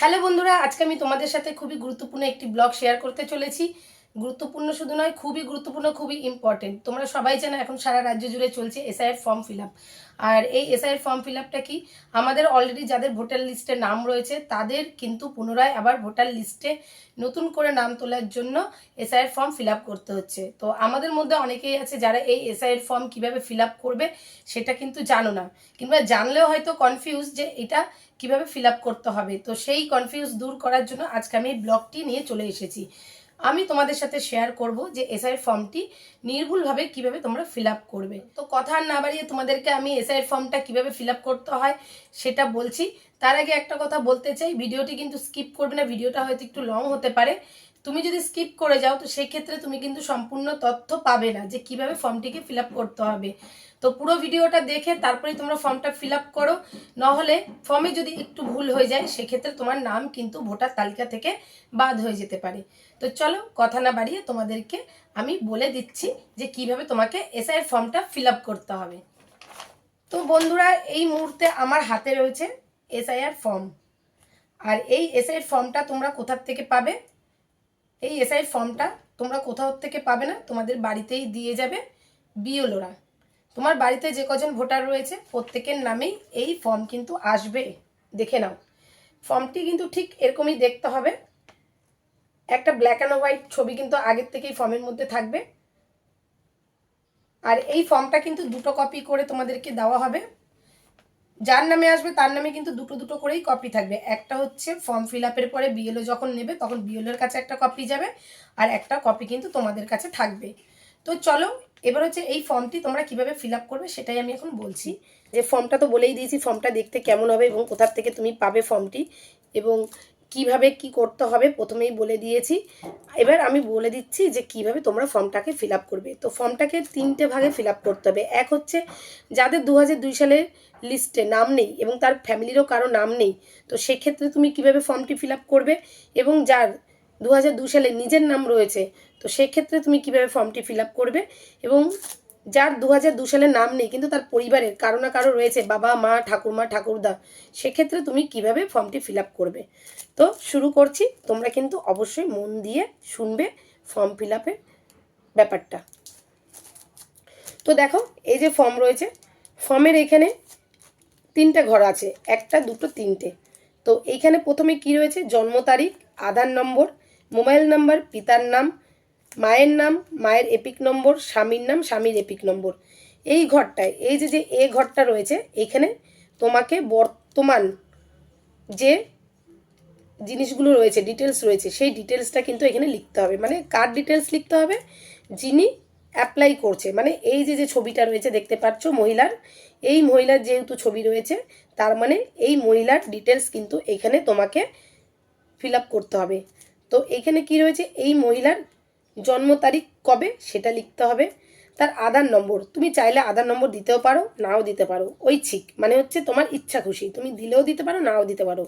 Hello বন্ধুরা, আজকে আমি তোমাদের সাথে খুবই গুরুত্বপূর্ণ একটি ব্লগ শেয়ার করতে চলেছি। গুরুত্বপূর্ণ শুধু নয়, খুবই গুরুত্বপূর্ণ, খুবই ইম্পর্টেন্ট। তোমরা সবাই জানো এখন সারা রাজ্য জুড়ে চলছে এসআইয়ের ফর্ম ফিল আপ। আর এই এসআইয়ের ফর্ম ফিল আপটা কি, আমাদের অলরেডি যাদের ভোটার লিস্টে নাম রয়েছে তাদের কিন্তু পুনরায় আবার ভোটার লিস্টে নতুন করে নাম তোলার জন্য এসআইয়ের ফর্ম ফিল আপ করতে হচ্ছে। তো আমাদের মধ্যে অনেকেই আছে যারা এই এসআইয়ের ফর্ম কিভাবে ফিল আপ করবে সেটা কিন্তু জানো না, কিংবা জানলেও হয়তো কনফিউজ যে এটা কিভাবে ফিল আপ করতে হবে। তো সেই কনফিউজ দূর করার জন্য আজকে আমি এই ব্লগটি নিয়ে চলে এসেছি। আমি তোমাদের সাথে শেয়ার করব যে এসআইয়ের ফর্মটি নির্ভুলভাবে কিভাবে তোমরা ফিল আপ করবে। তো কথা আর না বাড়িয়ে তোমাদেরকে আমি এসআইয়ের ফর্মটা কিভাবে ফিল আপ করতে হয় সেটা বলছি। তার আগে একটা কথা বলতে চাই, ভিডিওটি কিন্তু স্কিপ করবে না, ভিডিওটা হয়তো একটু লং হতে পারে। তুমি যদি স্কিপ করে যাও তো সেই ক্ষেত্রে তুমি কিন্তু সম্পূর্ণ তথ্য পাবে না যে কিভাবে ফর্মটিকে ফিল আপ করতে হবে। তো পুরো ভিডিওটা দেখে তারপরেই তোমরা ফর্মটা ফিল আপ করো, নাহলে ফর্মে যদি একটু ভুল হয়ে যায় সেক্ষেত্রে তোমার নাম কিন্তু ভোটার তালিকা থেকে বাদ হয়ে যেতে পারে। তো চলো কথা না বাড়িয়ে তোমাদেরকে আমি বলে দিচ্ছি যে কিভাবে তোমাকে এসআইয়ের ফর্মটা ফিল আপ করতে হবে। তো বন্ধুরা, এই মুহূর্তে আমার হাতে রয়েছে এসআইআর ফর্ম। আর এই এসআইয়ের ফর্মটা তোমরা কোথার থেকে পাবে? এই এসআইয়ের ফর্মটা তোমরা কোথাও থেকে পাবে না, তোমাদের বাড়িতেই দিয়ে যাবে বিএলওরা। তোমার বাড়িতে যে কজন ভোটার রয়েছে প্রত্যেকের নামেই এই ফর্ম কিন্তু আসবে। দেখে নাও, ফর্মটি কিন্তু ঠিক এরকমই দেখতে হবে। একটা ব্ল্যাক অ্যান্ড হোয়াইট ছবি কিন্তু আগের থেকেই ফর্মের মধ্যে থাকবে। আর এই ফর্মটা কিন্তু দুটো কপি করে তোমাদেরকে দেওয়া হবে। যার নামে আসবে তার নামে কিন্তু দুটো দুটো করেই কপি থাকবে। একটা হচ্ছে ফর্ম ফিল আপের পরে বিএলও যখন নেবে তখন বিএলওর কাছে একটা কপি যাবে, আর একটা কপি কিন্তু তোমাদের কাছে থাকবে। তো চলো, এবার হচ্ছে এই ফর্মটি তোমরা কিভাবে ফিল আপ করবে সেটাই আমি এখন বলছি। যে ফর্মটা তো বলেই দিয়েছি ফর্মটা দেখতে কেমন হবে এবং কোথার থেকে তুমি পাবে ফর্মটি, এবং কিভাবে কি করতে হবে প্রথমেই বলে দিয়েছি। এবার আমি বলে দিচ্ছি যে কিভাবে তোমরা ফর্মটাকে ফিল আপ করবে। তো ফর্মটাকে তিনটে ভাগে ফিল আপ করতে হবে। এক হচ্ছে যাদের 2002 সালে লিস্টে নাম নেই এবং তার ফ্যামিলিরও কারো নাম নেই, তো সেক্ষেত্রে তুমি কিভাবে ফর্মটি ফিল আপ করবে। এবং যার 2002 সালে নিজের নাম রয়েছে, তো সেক্ষেত্রে তুমি কিভাবে ফর্মটি ফিল আপ করবে। এবং যার 2002 সালে নাম নেই কিন্তু তার পরিবারের কারো না কারো রয়েছে, বাবা মা ঠাকুরমা ঠাকুরদা, সেক্ষেত্রে তুমি কিভাবে ফর্মটি ফিল আপ করবে। তো শুরু করছি, তোমরা কিন্তু অবশ্যই মন দিয়ে শুনবে ফর্ম ফিল আপের ব্যাপারটা। তো দেখো, এই যে ফর্ম রয়েছে, ফর্মের এখানে তিনটে ঘর আছে, একটা দুটো তিনটে। তো এইখানে প্রথমে কি রয়েছে, জন্ম তারিখ, আধার নম্বর, মোবাইল নাম্বার, পিতার নাম, মায়ের নাম, মায়ের এপিক নম্বর, স্বামীর নাম, স্বামীর এপিক নম্বর। এই ঘরটায় এই যে যে এ ঘরটা রয়েছে, এখানে তোমাকে বর্তমান যে জিনিসগুলো রয়েছে, ডিটেলস রয়েছে, সেই ডিটেলসটা কিন্তু এখানে লিখতে হবে। মানে কার ডিটেলস লিখতে হবে, যিনি অ্যাপ্লাই করছে। মানে এই যে যে ছবিটা রয়েছে দেখতে পাচ্ছ মহিলার, এই মহিলার যেহেতু ছবি রয়েছে, তার মানে এই মহিলার ডিটেলস কিন্তু এখানে তোমাকে ফিল আপ করতে হবে। তো এখানে কি রয়েছে, এই মহিলার জন্ম তারিখ কবে সেটা লিখতে হবে। তার আধার নম্বর, তুমি চাইলে আধার নম্বর দিতেও পারো, নাও দিতে পারো, ঐচ্ছিক, মানে হচ্ছে তোমার ইচ্ছা খুশি, তুমি দিলেও দিতে পারো, নাও দিতে পারো।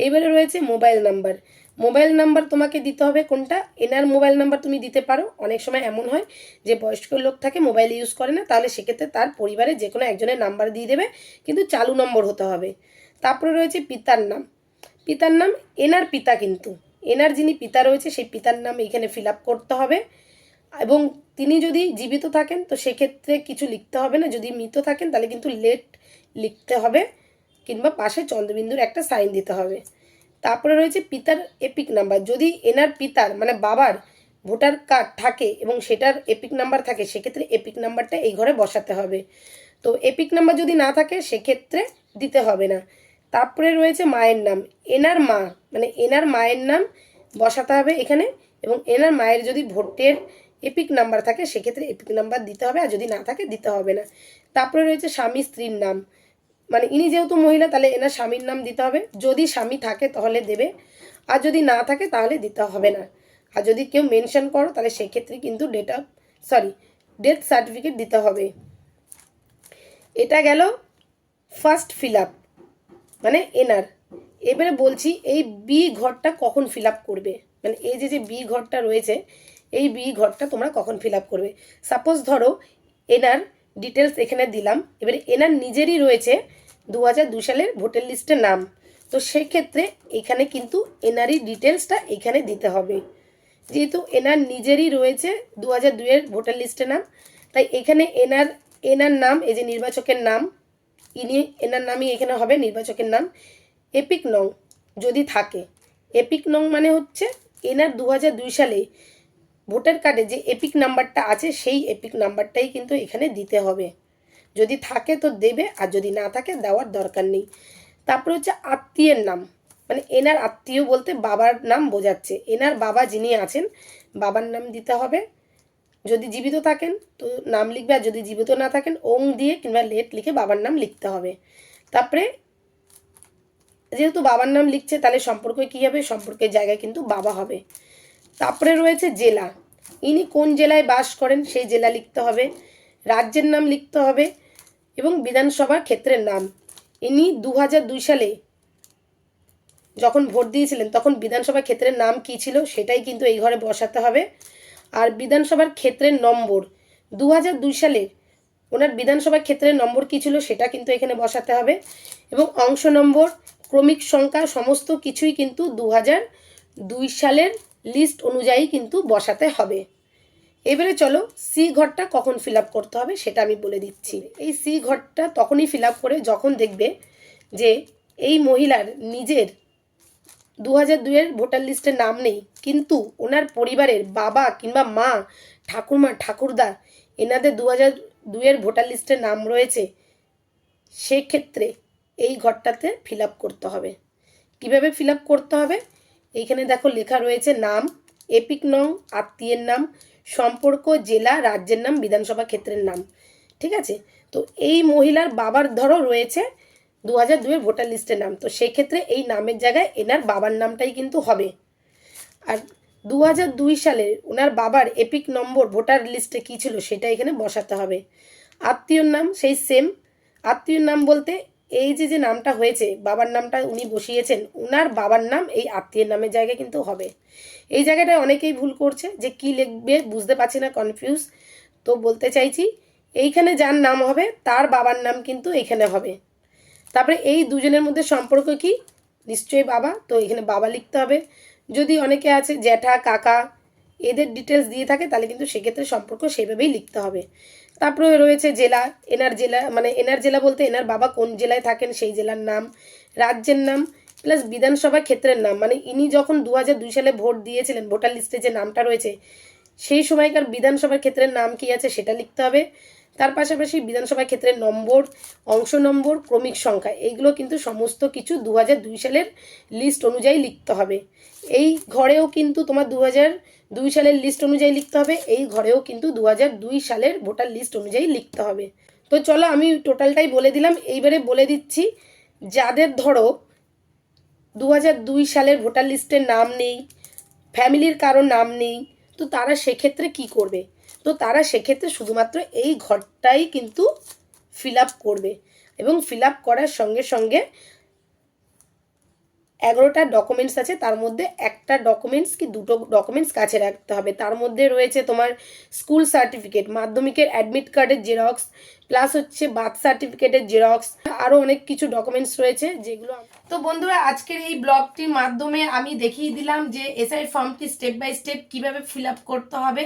এইবারে রয়েছে মোবাইল নাম্বার। মোবাইল নাম্বার তোমাকে দিতে হবে কোনটা, এনার মোবাইল নাম্বার তুমি দিতে পারো। অনেক সময় এমন হয় যে বয়স্ক লোক থাকে, মোবাইল ইউজ করে না, তাহলে সেক্ষেত্রে তার পরিবারে যে কোনো একজনের নাম্বার দিয়ে দেবে, কিন্তু চালু নম্বর হতে হবে। তারপরে রয়েছে পিতার নাম। পিতার নাম এনার পিতা, কিন্তু এনার যিনি পিতা রয়েছে সেই পিতার নাম এইখানে ফিল আপ করতে হবে। এবং তিনি যদি জীবিত থাকেন তো সেক্ষেত্রে কিছু লিখতে হবে না, যদি মৃত থাকেন তাহলে কিন্তু লেট লিখতে হবে, কিংবা পাশে চন্দ্রবিন্দুর একটা সাইন দিতে হবে। তারপরে রয়েছে পিতার এপিক নাম্বার। যদি এনার পিতার মানে বাবার ভোটার কার্ড থাকে এবং সেটার এপিক নাম্বার থাকে, সেক্ষেত্রে এপিক নাম্বারটা এই ঘরে বসাতে হবে। তো এপিক নাম্বার যদি না থাকে সেক্ষেত্রে দিতে হবে না। তারপরে রয়েছে মায়ের নাম। এনার মা মানে এনার মায়ের নাম বসাতে হবে এখানে, এবং এনার মায়ের যদি ভোটের এপিক নাম্বার থাকে সেক্ষেত্রে এপিক নাম্বার দিতে হবে, আর যদি না থাকে দিতে হবে না। তারপরে রয়েছে স্বামী স্ত্রীর নাম, মানে ইনি যেহেতু মহিলা তাহলে এনার স্বামীর নাম দিতে হবে, যদি স্বামী থাকে তাহলে দেবে, আর যদি না থাকে তাহলে দিতে হবে না। আর যদি কেউ মেনশন করো তাহলে সেক্ষেত্রে কিন্তু ডেথ সার্টিফিকেট দিতে হবে। এটা গেল ফার্স্ট ফিল আপ, মানে এনার। এবারে বলছি এই বি ঘরটা কখন ফিল আপ করবে, মানে এই যে যে বি ঘরটা রয়েছে, এই বি ঘরটা তোমরা কখন ফিল আপ করবে। সাপোজ ধরো এনার ডিটেলস এখানে দিলাম, এবারে এনার নিজেরই রয়েছে 2002 সালের ভোটার লিস্টের নাম, তো সেক্ষেত্রে এখানে কিন্তু এনারই ডিটেলসটা এখানে দিতে হবে। যেহেতু এনার নিজেরই রয়েছে 2002-এর ভোটার লিস্টে নাম, তাই এখানে এনার নাম, এই যে নির্বাচকের নাম, এনার নামই এখানে হবে নির্বাচকের নাম। এপিক নং যদি থাকে, এপিক নং মানে হচ্ছে এনার 2002 সালে ভোটার কার্ডে যে এপিক নাম্বারটা আছে সেই এপিক নাম্বারটাই কিন্তু এখানে দিতে হবে। যদি থাকে তো দেবে, আর যদি না থাকে দেওয়ার দরকার নেই। তারপরে হচ্ছে আত্মীয়ের নাম, মানে এনার আত্মীয় বলতে বাবার নাম বোঝাচ্ছে। এনার বাবা যিনি আছেন বাবার নাম দিতে হবে। যদি জীবিত থাকেন তো নাম লিখবে, আর যদি জীবিত না থাকেন ওং দিয়ে কিংবা লেট লিখে বাবার নাম লিখতে হবে। তারপরে যেহেতু বাবার নাম লিখছে তাহলে সম্পর্কে কী হবে, সম্পর্কের জায়গায় কিন্তু বাবা হবে। তারপরে রয়েছে জেলা, ইনি কোন জেলায় বাস করেন সেই জেলা লিখতে হবে। রাজ্যের নাম লিখতে হবে এবং বিধানসভার ক্ষেত্রের নাম। ইনি 2002 সালে যখন ভোট দিয়েছিলেন তখন বিধানসভা ক্ষেত্রের নাম কী ছিল সেটাই কিন্তু এই ঘরে বসাতে হবে। আর বিধানসভার ক্ষেত্রের নম্বর 2002 সালে ওনার বিধানসভা ক্ষেত্রের নম্বর কী ছিল সেটা কিন্তু এখানে বসাতে হবে। এবং অংশ নম্বর, ক্রমিক সংখ্যা সমস্ত কিছুই কিন্তু 2002 সালের লিস্ট অনুযায়ী কিন্তু বসাতে হবে। এবারে চলো সি ঘরটা কখন ফিল আপ করতে হবে সেটা আমি বলে দিচ্ছি। এই সি ঘরটা তখনই ফিল আপ করে যখন দেখবে যে এই মহিলার নিজের 2002-এর ভোটার লিস্টে নাম নেই, কিন্তু ওনার পরিবারের বাবা কিংবা মা, ঠাকুরমা, ঠাকুরদা এনাদের 2002-এর ভোটার লিস্টে নাম রয়েছে। সেক্ষেত্রে এই ঘরটাতে ফিল আপ করতে হবে। কীভাবে ফিল আপ করতে হবে, এইখানে দেখো লেখা রয়েছে নাম, এপিক নং, আত্মীয়ের নাম, সম্পর্ক, জেলা, রাজ্যের নাম, বিধানসভা ক্ষেত্রের নাম। ঠিক আছে, তো এই মহিলার বাবার ধরো রয়েছে 2002-এর ভোটার লিস্টের নাম, তো সেক্ষেত্রে এই নামের জায়গায় এনার বাবার নামটাই কিন্তু হবে। আর 2002 সালে ওনার বাবার এপিক নম্বর ভোটার লিস্টে কী ছিল সেটা এখানে বসাতে হবে। আত্মীয়র নাম সেই সেম। আত্মীয়র নাম বলতে এই যে নামটা হয়েছে বাবার নামটা উনি বসিয়েছেন, ওনার বাবার নাম এই আত্মীয়ের নামের জায়গায় কিন্তু হবে। এই জায়গাটায় অনেকেই ভুল করছে যে কি লিখবে বুঝতে পারছি না, কনফিউজ। তো বলতে চাইছি এইখানে যার নাম হবে তার বাবার নাম কিন্তু এখানে হবে। তারপরে এই দুজনের মধ্যে সম্পর্ক কি, নিশ্চয়ই বাবা, তো এখানে বাবা লিখতে হবে। যদি অনেকে আছে জ্যাঠা, কাকা, এদের ডিটেলস দিয়ে থাকে তাহলে কিন্তু সেক্ষেত্রে সম্পর্ক সেভাবেই লিখতে হবে। তারপরে রয়েছে জেলা, এনার জেলা বলতে এনার বাবা কোন জেলায় থাকেন সেই জেলার নাম, রাজ্যের নাম প্লাস বিধানসভা ক্ষেত্রের নাম, মানে ইনি যখন 2002 সালে ভোট দিয়েছিলেন ভোটার লিস্টে যে নামটা রয়েছে সেই সময়কার বিধানসভার ক্ষেত্রের নাম কি আছে সেটা লিখতে হবে। তার পাশাপাশি বিধানসভা ক্ষেত্রের নম্বর, অংশ নম্বর, ক্রমিক সংখ্যা, এইগুলো কিন্তু সমস্ত কিছু 2002 সালের লিস্ট অনুযায়ী লিখতে হবে। এই ঘরেও কিন্তু তোমার 2002 সালের লিস্ট অনুযায়ী লিখতে হবে, এই ঘরেও কিন্তু 2002 সালের ভোটার লিস্ট অনুযায়ী লিখতে হবে। তো চলো আমি টোটালটাই বলে দিলাম। এইবারে বলে দিচ্ছি যাদের ধরো 2002 সালের ভোটার লিস্টের নাম নেই, ফ্যামিলির কারো নাম নেই, তো তারা সেক্ষেত্রে কি করবে, তো তারা সেক্ষেত্রে শুধুমাত্র এই ঘরটাই কিন্তু ফিল আপ করবে। এবং ফিল আপ করার সঙ্গে সঙ্গে 11টা ডকুমেন্টস আছে, তার মধ্যে একটা ডকুমেন্টস কি দুটো ডকুমেন্টস কাছে রাখতে হবে। তার মধ্যে রয়েছে তোমার স্কুল সার্টিফিকেট, মাধ্যমিকের অ্যাডমিট কার্ডের জেরক্স, প্লাস হচ্ছে বার্থ সার্টিফিকেটের জেরক্স, আরও অনেক কিছু ডকুমেন্টস রয়েছে যেগুলো। তো বন্ধুরা আজকের এই ব্লগটির মাধ্যমে আমি দেখিয়ে দিলাম যে এসআই ফর্মটি স্টেপ বাই স্টেপ কীভাবে ফিল আপ করতে হবে।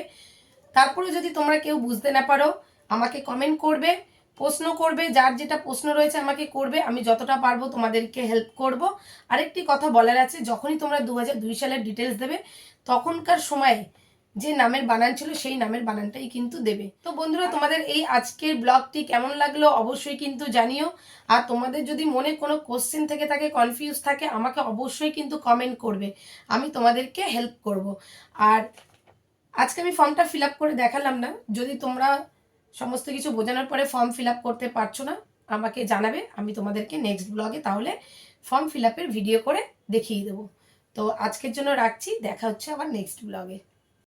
তারপরে যদি তোমরা কেউ বুঝতে না পারো আমাকে কমেন্ট করবে, প্রশ্ন করবে, যার যেটা প্রশ্ন রয়েছে আমাকে করবে, আমি যতটা পারবো তোমাদেরকে হেল্প করব। আরেকটি কথা বলার আছে, যখনই তোমরা 2002 সালের ডিটেলস দেবে তখনকার সময়ে যে নামের বানান ছিল সেই নামের বানানটাই কিন্তু দেবে। তো বন্ধুরা তোমাদের এই আজকের ব্লগটি কেমন লাগলো অবশ্যই কিন্তু জানিও। আর তোমাদের যদি মনে কোনো কোশ্চেন থেকে থাকে, কনফিউজ থাকে, আমাকে অবশ্যই কিন্তু কমেন্ট করবে, আমি তোমাদেরকে হেল্প করব। আর আজকে আমি ফর্মটা ফিল আপ করে দেখালাম না, যদি তোমরা সমস্ত কিছু বোঝানোর পরে ফর্ম ফিল আপ করতে পারছো না আমাকে জানাবে, আমি তোমাদেরকে নেক্সট ব্লগে তাহলে ফর্ম ফিল আপের ভিডিও করে দেখিয়ে দেবো। তো আজকের জন্য রাখছি, দেখা হচ্ছে আবার নেক্সট ব্লগে।